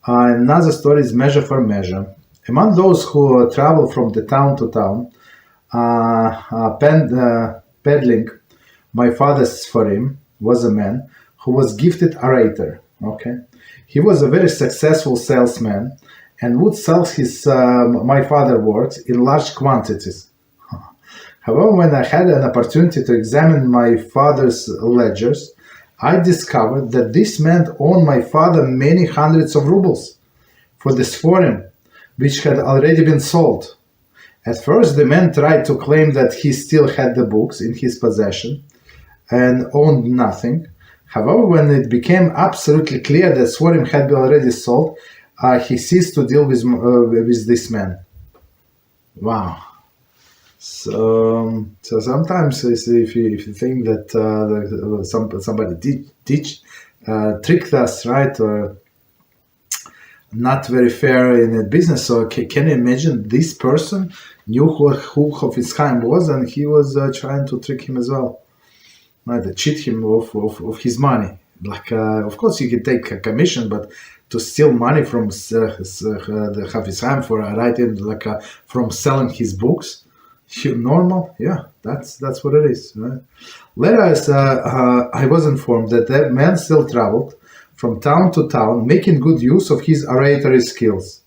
Another story is measure for measure. Among those who travel from the town to town, peddling my father's Seferim, was a man who was gifted orator. Okay, he was a very successful salesman and would sell his my father's works in large quantities. However, when I had an opportunity to examine my father's ledgers, I discovered that this man owed my father many hundreds of rubles for the Seferim, which had already been sold. At first, the man tried to claim that he still had the books in his possession and owned nothing. However, when it became absolutely clear that Seferim had been already sold, he ceased to deal with this man. Wow. So sometimes if you think that somebody tricked us, right, or not very fair in a business, so can you imagine this person knew who Chofetz Chaim was, and he was trying to trick him as well, right, to cheat him of his money. Like, of course, you can take a commission, but to steal money from the Chofetz Chaim for writing, like from selling his books, normal, yeah, that's what it is, right? Later, I was informed that that man still traveled from town to town, making good use of his oratory skills.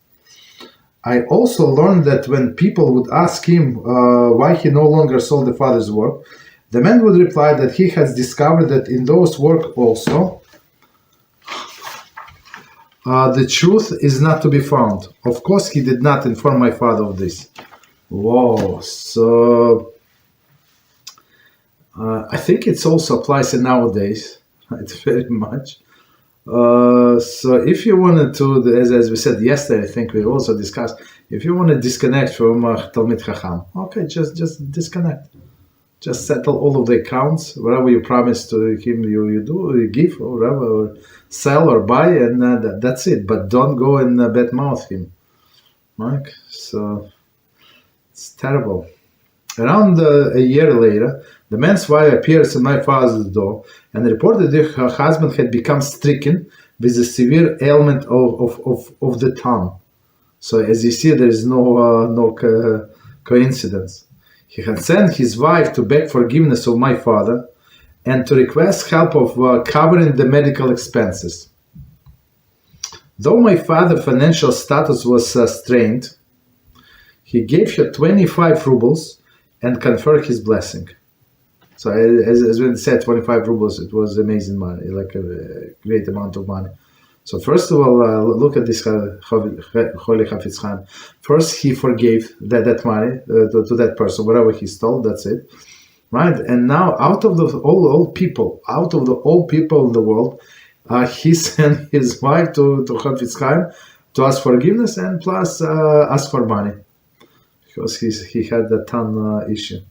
I also learned that when people would ask him why he no longer sold the father's work, the man would reply that he has discovered that in those work also, the truth is not to be found. Of course, he did not inform my father of this. Whoa, so I think it also applies in nowadays, right, very much. So if you wanted to, as we said yesterday, I think we also discussed, if you want to disconnect from Talmid Chacham, okay, just disconnect. Just settle all of the accounts, whatever you promised to him, you give, or whatever, or sell or buy, and that's it. But don't go and badmouth him, right? So it's terrible. Around a year later, the man's wife appears at my father's door and reported that her husband had become stricken with a severe ailment of the tongue. So as you see, there is no coincidence. He had sent his wife to beg forgiveness of my father and to request help of covering the medical expenses. Though my father's financial status was strained, he gave her 25 rubles and conferred his blessing. So as we said, 25 rubles, it was amazing money, like a great amount of money. So first of all, look at this Holy Chofetz Chaim. First, he forgave that money to that person, whatever he stole, that's it. Right? And now, out of all people in the world, he sent his wife to Chofetz Chaim to ask forgiveness and plus ask for money, because he had that tongue issue.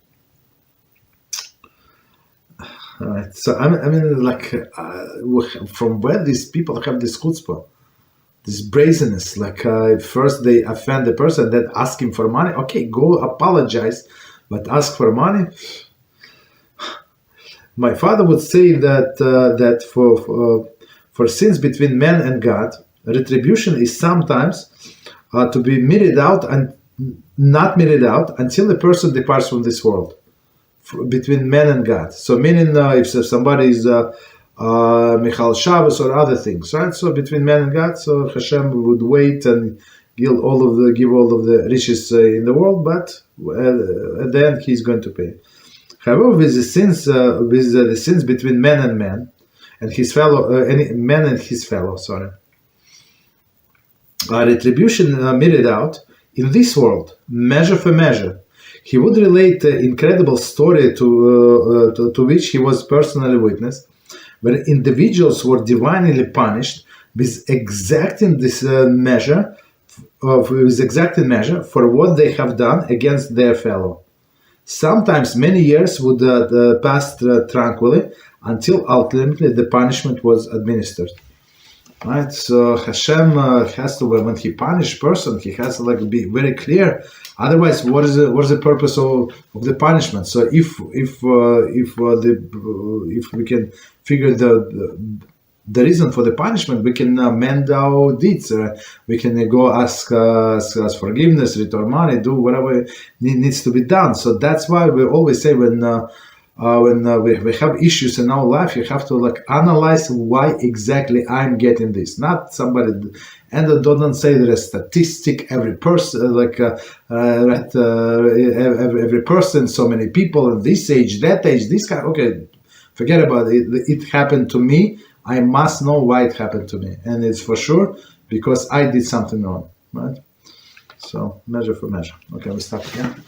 Right. So I mean, like, from where these people have this chutzpah, this brazenness? Like, first they offend the person, then ask him for money. Okay, go apologize, but ask for money. My father would say that for sins between man and God, retribution is sometimes to be meted out and not meted out until the person departs from this world. Between man and God. So meaning if somebody is Michal Shabbos or other things, right? So between man and God, so Hashem would wait and give all of the riches in the world, but at the end he's going to pay. However, with the sins between man and man, and his fellow, man and his fellow, retribution meted out in this world, measure for measure. He would relate an incredible story to which he was personally witness, where individuals were divinely punished with exacting measure for what they have done against their fellow. Sometimes many years would pass tranquilly until ultimately the punishment was administered. Right, so Hashem has to, when he punishes person, he has to be very clear. Otherwise, what is the purpose of the punishment? So if we can figure the the reason for the punishment, we can mend our deeds. We can go ask forgiveness, return money, do whatever needs to be done. So that's why we always say when we have issues in our life, you have to analyze why exactly I'm getting this. Not somebody, and don't say there is statistic, every person, every person, so many people in this age, that age, this kind. Okay, forget about it. It happened to me. I must know why it happened to me, and it's for sure because I did something wrong, right? So measure for measure. Okay, we stop again.